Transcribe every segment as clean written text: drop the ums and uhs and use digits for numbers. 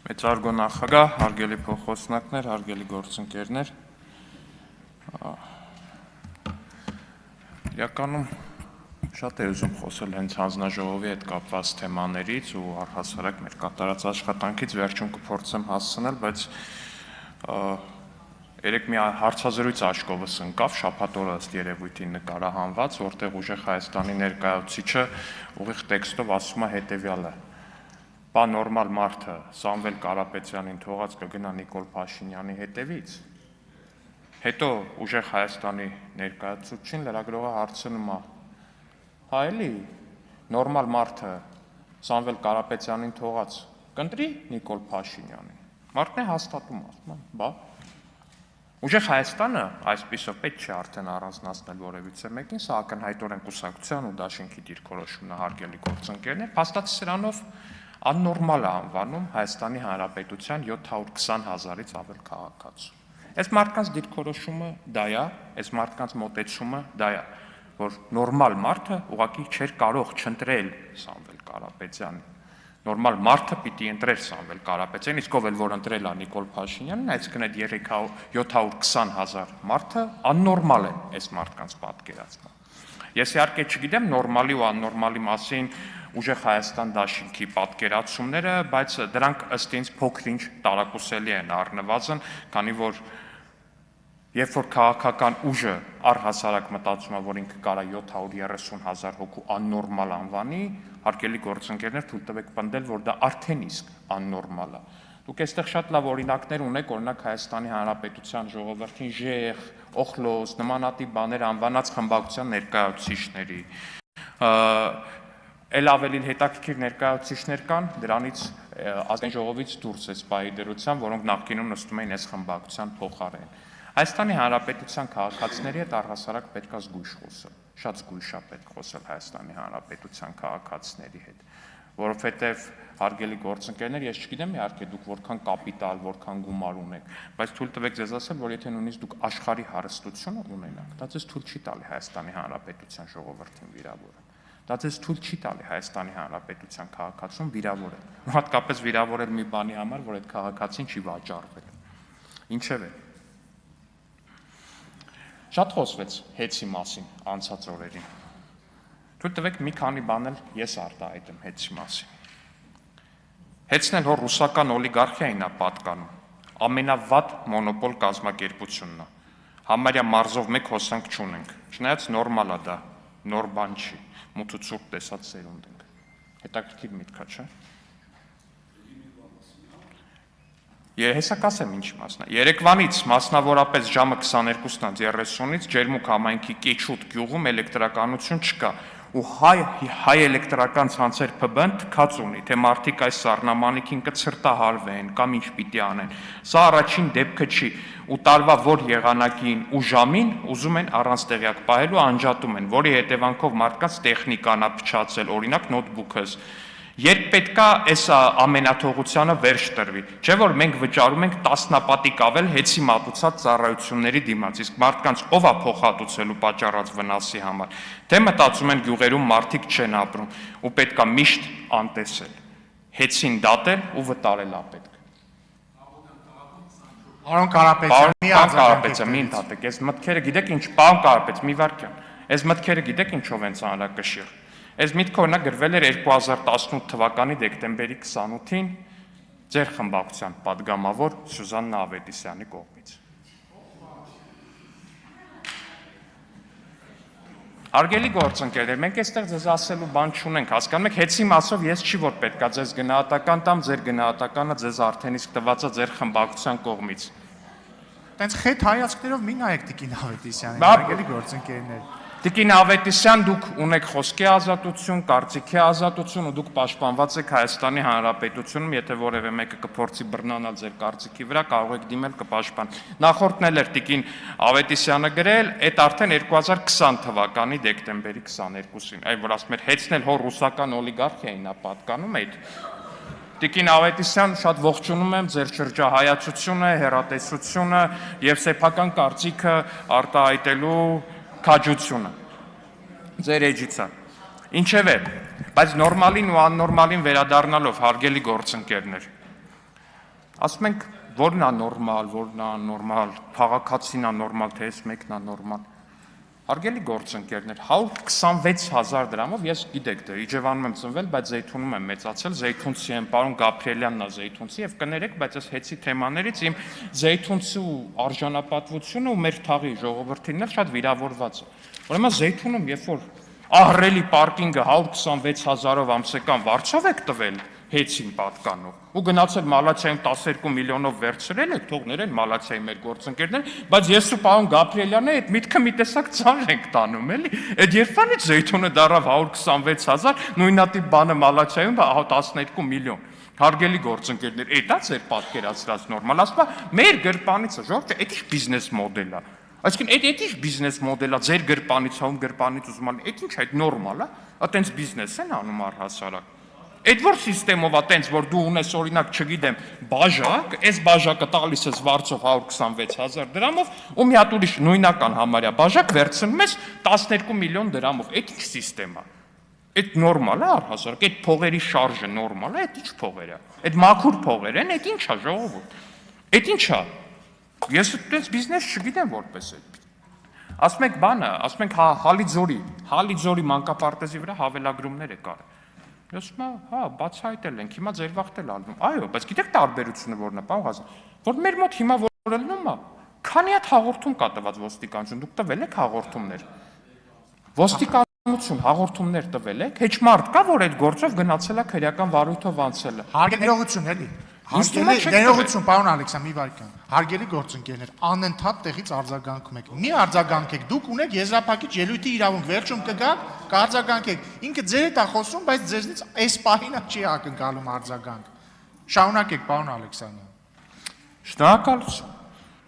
Մեծարգո նախագահ, հարգելի փոխոսնակներ, հարգելի գործընկերներ, իրականում շատ է ուզում խոսել հենց հանձնաժողովի հետ կապված թեմաներից ու առհասարակ մեր կատարած աշխատանքից վերջում կփորձեմ հասցնել, բայց երեք մի հարցազրույց աչքովս ընկավ, շաբաթ օրը ըստ երևույթին նկարահանված, որտեղ ուժեղ Հայաստանի ներկայացուցիչը ուղիղ տեքստով ասում է հետևյալը. Նորմալ մարդը Սամվել Կարապետյանին թողած կգնա Նիկոլ Փաշինյանի հետևից, հետո ուժեղ Հայաստանի ներկայացուցչին լրագրողը հարցնում է, հա էլի նորմալ մարդը Սամվել Կարապետյանին թողած կընտրի Նիկոլ Փաշինյանին, մարդն է հաստատում, ասում է, բա ուժեղ Հայաստանը այսպիսով պետք չէ արդեն առանձնացնել որևիցե մեկին, սա ակնհայտորեն կուսակցության ու դաշինքի դիրքորոշումն է, հարգելի գործընկերներ, փաստացի սրանով աննորմալ է անվանում Հայաստանի Հանրապետության 720,000-ից ավել քաղաքացու։ Այս մարդկանց դիրքորոշումը դա է, այս մարդկանց մոտեցումը դա է, որ նորմալ մարդը ուղղակի չէր կարող չընտրել Սամվել Կարապետյանին։ Նորմալ մարդը պիտի ընտրեր Սամվել Կարապետյանին, իսկ ով էլ որ ընտրել է Նիկոլ Փաշինյանին, այսինքն այդ 720,000 մարդը աննորմալ է այս մարդկանց պատկերացումը։ Ես իհարկե չգիտեմ նորմալի ու աննորմալի մասին ուժեղ Հայաստան դաշինքի պատկերացումները, բայց դրանք ըստ ինձ փոքր-ինչ տարակուսելի են առնվազն, քանի որ երբ որ քաղաքական ուժը առհասարակ մտածում է, որ ինքը կարա 730,000 հոգու աննորմալ անվանի, հարգելի գործընկերներ, թույլ տվեք պնդել, որ դա արդեն իսկ աննորմալ է։ Դուք այստեղ շատ լավ օրինակներ ունեք, օրինակ Հայաստանի Հանրապետության ժողովրդին ժեղ, օխլոս, նմանատիպ բաներ անվանած խմբակցության ներկայացուցիչների։ Էլ ավելի հետաքրքիր ներկայացուցիչներ կան, դրանից ազգային ժողովից դուրս է սպայի դրության, որոնք նախկինում նստում էին այս խմբակցության փոխարեն։ Հայաստանի Հանրապետության քաղաքացիների հետ առհասարակ պետք է զգույշ խոսել, շատ զգույշ է պետք խոսել Հայաստանի Հանրապետության քաղաքացիների հետ, որովհետև հարգելի գործընկերներ, ես չգիտեմ իհարկե դուք որքան կապիտալ, որքան գումար ունեք, բայց թույլ տվեք ձեզ ասել, որ եթե նույնիսկ դուք աշխարհի հարստություն ունենաք, դա ձեզ թույլ չի տալի Հայաստանի Հանրապետության ժողովրդին վիրավորել։ Դա ձեզ թույլ չի տալի Հայաստանի Հանրապետության քաղաքացուն վիրավորել, հատկապես վիրավորել մի բանի համար, որ այդ քաղաքացին չի վաճառվել։ Ինչևէ, շատ խոսվեց հեծի մասին անցած օրերին։ Թույլ տվեք մի քանի բան էլ ես արտահայտեմ հեծի մասին։ Հեծն էլ հոր ռուսական օլիգարխիային է պատկանում, ամենավատ մոնոպոլ կազմակերպությունն է, համարյա մարզով մեկ հոսանք չունենք, չնայած նորմալ է դա, նոր բան չի, մութ ու ցուրտ տեսած սերունդ ենք, հետաքրքիր միտք է, չէ՞։ Հեսա կասեմ ինչ մասն է, երեկվանից մասնավորապես ժամը 22:30-ից Ջերմուկ համայնքի Կիչուտ գյուղում էլեկտրականություն չկա ու հայ էլեկտրական ցանցեր ՓԲ-ն թքած ունի, թե մարդիկ այս սառնամանիքին կցրտահարվեն կամ ինչ պիտի անեն։ Սա առաջին դեպքը չի ու տարվա որ եղանակին ու ժամին ուզում են առանց տեղյակ պահելու անջատում են, որի հետևանքով մարդկանց տեխնիկան է փչացել, օրինակ նոթբուքս։ Երբ պետքա այս ամենաթողությանը վերջ տրվի, չէ որ մենք վճարում ենք տասնապատիկ ավել հեծի մատուցած ծառայությունների դիմաց, իսկ մարդկանց ով է փոխհատուցելու պատճառած վնասի համար, թե մտածում են գյուղերում մարդիկ չեն ապրում ու պետքա միշտ անտեսել, հեծին դատել ու վտարել է պետք։ Պարոն Կարապետյան, մի ընդհատեք, այս մտքերը գիտեք ինչ, պարոն Կարապետ, մի վարքյան, այս մտքերը գիտեք ինչով են ծանրակշիռ։ Այս միտքը օրինակ գրվել էր 2018 թվականի դեկտեմբերի 28-ին ձեր խմբակցության պատգամավոր Սյուզաննա Ավետիսյանի կողմից։ Հարգելի գործընկերներ, մենք այստեղ ձեզ ասելու բան չունենք, հասկանում եք, հեծի մասով ես չի որ պետքա ձեզ գնահատական տամ, ձեր գնահատականը ձեզ արդեն իսկ տված է ձեր խմբակցության կողմից։ Տենց խեթ հայացքներով մի նայեք Տիկին Ավետիսյանին, հարգելի գործընկերներ։ Տիկին Ավետիսյան, դուք ունեք խոսքի ազատություն, կարծիքի ազատություն ու դուք պաշտպանված եք Հայաստանի Հանրապետությունում, եթե որևէ մեկը կփորձի բռնանալ ձեր կարծիքի վրա, կարող եք դիմել կպաշտպան։ Նախորդն էլ էր Տիկին Ավետիսյանը գրել, այդ արդեն 2020 թվականի դեկտեմբերի 22-ին, այ որ ասում էր հեծն էլ հոր ռուսական օլիգարխիային է պատկանում այդ։ Տիկին Ավետիսյան, շատ ողջունում եմ ձեր շրջահայացությունը, հեռատեսությունը եւ սեփական կարծիքը արտահայտելու քաջությունը ձեր էջից է։ Ինչևէ, բայց նորմալին ու աննորմալին վերադառնալով հարգելի գործընկերներ, ասում ենք, որն է նորմալ, որն է աննորմալ, քաղաքացին է նորմալ, թե այս մեկն է նորմալ։ Հարգելի գործընկերներ, 126,000 դրամով ես գիտեք դե Իջևանում եմ ծնվել, բայց Զեյթունում եմ մեծացել, Զեյթունցի եմ, պարոն Գաբրիելյանն է Զեյթունցի եւ կներեք, բայց այս հեծի թեմաներից իմ Զեյթունցու արժանապատվությունը ու մեր թաղի ժողովրդինն էլ շատ վիրավորված է։ Ուրեմն Զեյթունում երբ որ ահռելի պարկինգը 126,000-ով ամսական վարձով եք տվել հեծին պատկանող ու գնացել Մալացիայում 12 միլիոնով վերցրել եք, թող ներեն Մալացիայի մեր գործընկերներ, բայց ես ու պարոն Գաբրիելյանը այդ միտքը մի տեսակ ծանր ենք տանում, էլի։ Այդ երբանից Զեյթունը դարավ 126,000, նույնատիպ բանը Մալացիայում 12 միլիոն։ Հարգելի գործընկերներ, էդ է ձեր պատկերացրած նորմալ, ասում է, մեր գրպանիցը, Ժորժ, այդ ի՞նչ բիզնես մոդել է։ Այսինքն այդ ի՞նչ բիզնես մոդել է, ձեր գրպանից, հում գրպանից ուզում ալ, այդ ի՞նչ է, այդ նորմալ է, այտենց բիզնես են անում առհասարակ։ Այդ որ սիստեմով է տենց, որ դու ունես օրինակ, չգիտեմ, բաժակ, այս բաժակը տալիս ես վարձով 126,000 դրամով, ու մի հատ ուրիշ նույնական համարյա բաժակ վերցնում ես 12 միլիոն դրամով։ Այդ ի՞նչ սիստեմ է։ Այդ նորմալ է առհասարակ, այդ փողերի շարժը նորմալ է, այդ ի՞նչ փողեր է։ Այդ մաքուր փողեր են, այդ ի՞նչ է ժողովուրդ։ Այդ ի՞նչ է։ Ես այդպես բիզնես չգիտեմ որպես այդ։ Ասում եք բանը, ասում եք Հալիձորի մանկապարտեզի վրա հավելագրումներ է կարել։ Ասում եմ, հա, բացահայտել ենք, հիմա ձեր վաղտել ալնում։ Այո, բայց գիտեք տարբերությունը որն է, պարոն Ղազարյան, որ մեր մոտ հիմա որ ելնում է, քանի հատ հաղորդում կա տված ոստիկանություն, դուք տվել եք հաղորդումներ։ Ոստիկանություն հաղորդումներ տվել եք, հեչ մարդ կա, որ այդ գործով գնացել է քրեական վարույթով անցել է։ Հարգելի ներողություն էլի։ Հարգելի ներողություն, պարոն Ալեքսան, մի վայրկյան։ Հարգելի գործընկերներ, անընդհատ տեղից արձագանքում եք։ Մի արձագանքեք, դուք ունեք եզրափակիչ ելույթի իրավունք, վերջում կգաք, կարձագանքեք։ Ինքը ձեր հետ է խոսում, բայց ձեզնից այս պահին չի ակնկալում արձագանք։ Շարունակեք, պարոն Ալեքսանյան։ Շնորհակալություն։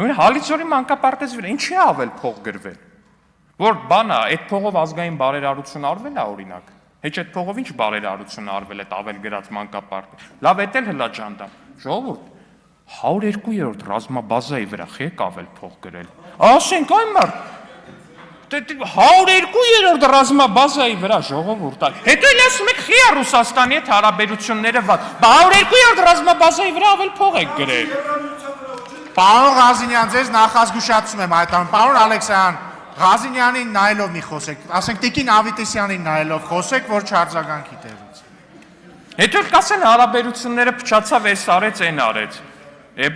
Նույն Հալիձորի մանկապարտեզի վրա ինչի է ավել փող գրվել։ Որ բանա, այդ փողով ազգային բարերարություն արվել է օրինակ։ Հեչ այդ փողով ինչ բարերարություն արվել է ավել գրած մանկապարտեզ։ Լավ էդ էլ հլա ջանդամ։ Ժողովուրդ 102-րդ ռազմաբազայի վրա եք ավել փող գրել։ Ասենք այն մարդ 102-րդ ռազմաբազայի վրա ժողովուրդ։ Հետո էլ ասում եք խիա Ռուսաստանի հետ հարաբերությունները վատ։ 102-րդ ռազմաբազայի վրա ավել փող եք գրել։ Պարոն Ղազինյան, ձեզ նախազգուշացում եմ հայտարարում։ Պարոն Ալեքսյան, Ղազինյանին նայելով մի խոսեք, ասենք Տիկին Ավետիսյանին նայելով խոսեք, որ չարձագանքի տեղից։ Հետո էլ կասեն հարաբերությունները փչացավ, էս արեց, այն արեց։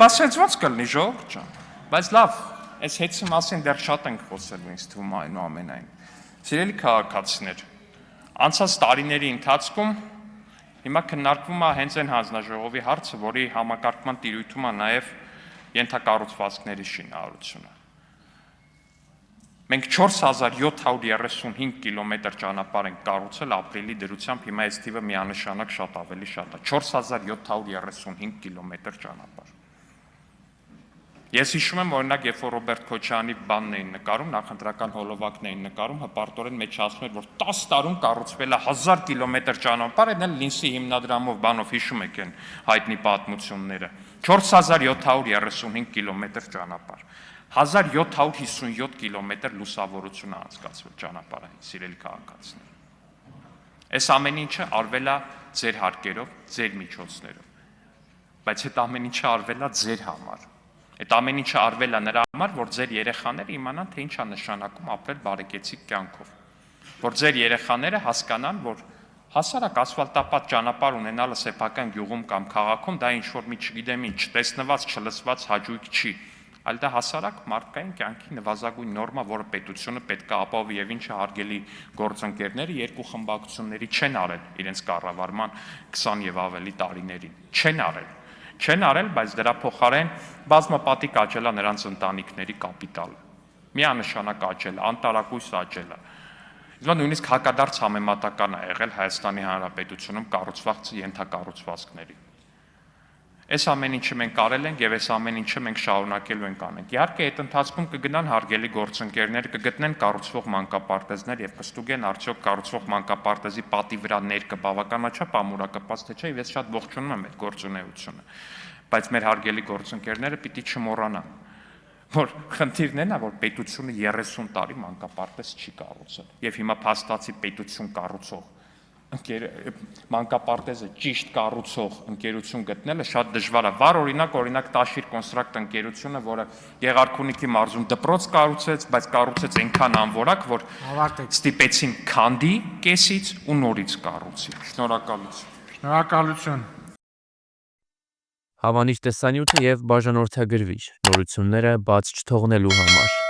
Բա սենց ոնց կլինի ժողովուրդ ջան։ Բայց լավ, այս հեծի մասին դեռ շատ ենք խոսել, ինձ թվում է այնուամենայն։ Սիրելի քաղաքացիներ, անցած տարիների ընթացքում հիմա քննարկվում է հենց այն հանձնաժողովի հարցը, որի համակարգման տիրույթում է նաև ենթակառուցվածքների շինարարությունը։ Մենք 4735 կիլոմետր ճանապարհ ենք կառուցել ապրիլի դրությամբ, հիմա այս թիվը միանշանակ շատ ավելի շատ է, 4735 կիլոմետր ճանապարհ։ Ես հիշում եմ, օրինակ, երբ որ Ռոբերտ Քոչարյանի բանն էին նկարում, նախընտրական հոլովակն էին նկարում, հպարտորեն մեջ ասում էր, որ 10 տարում կառուցվել է 1000 կիլոմետր ճանապարհ, այն էլ Լինսի հիմնադրամով բանով հիշում եք այն հայտնի պատմությունները, 4735 կիլոմետր ճանապարհ, 1757 կիլոմետր լուսավորություն է անցկացվել ճանապարհային, սիրելի քաղաքացիներ։ Այս ամեն ինչը արվել է ձեր հարկերով, ձեր միջոցներով, բայց այդ ամեն ինչը արվել է ձեր համար։ Այդ ամեն ինչը արվել է նրա համար, որ ձեր երեխաները իմանան, թե ինչ է նշանակում ապրել բարեկեցիկ կյանքով, որ ձեր երեխաները հասկանան, որ հասարակ ասֆալտապատ ճանապարհ ունենալը սեփական գյուղում կամ քաղաքում դա ինչ որ մի չգիտեմ ինչ, տեսնված, չլսված հաճույք չի, այլ դա հասարակ մարդկային կյանքի նվազագույն նորմա, որը պետությունը պետք է ապահովի եւ ինչը հարգելի գործընկերները երկու խմբակցությունների չեն արել իրենց կառավարման 20 եւ ավելի տարիներին, չեն արել, բայց դրա փոխարեն բազմապատիկ աճել է նրանց ընտանիքների կապիտալը, միանշանակ աճել է, անտարակույս աճել է։ Իսկ նույնիսկ հակադարձ համեմատական է եղել Հայաստանի Հանրապետությունում կառուցված ենթակառուցվածքների։ Այս ամեն ինչը մենք արել ենք եւ այս ամեն ինչը մենք շարունակելու ենք անենք։ Իհարկե, այդ ընթացքում կգնան հարգելի գործընկերներ, կգտնեն կառուցվող մանկապարտեզներ եւ կստուգեն արդյոք կառուցվող մանկապարտեզի պատի վրա ներկը բավականաչափ ամուրակապած թե չէ, եւ ես շատ ողջունում եմ այդ գործունեությունը։ Բայց մեր հարգելի գործընկերները պիտի չմոռանան, որ խնդիրն այն է, որ պետությունը 30 տարի մանկապարտեզ չի կառուցել եւ հիմա փաստացի պետություն կառուցող մանկապարտեզը ճիշտ կառուցող ընկերություն գտնելը շատ դժվար է։ Վառ օրինակ Տաշիր կոնստրակտ ընկերությունը, որը Գեղարքունիքի մարզում դպրոց կառուցեց, բայց կառուցեց այնքան անորակ, որ ստիպեցին քանդի կեսից ու նորից կառուցի։ Շնորհակալություն։ Շնորհակալություն։ Հավանիչ տեսանյութը եւ բաժանորդագրվիչ նորությունները բաց չթողնելու համար։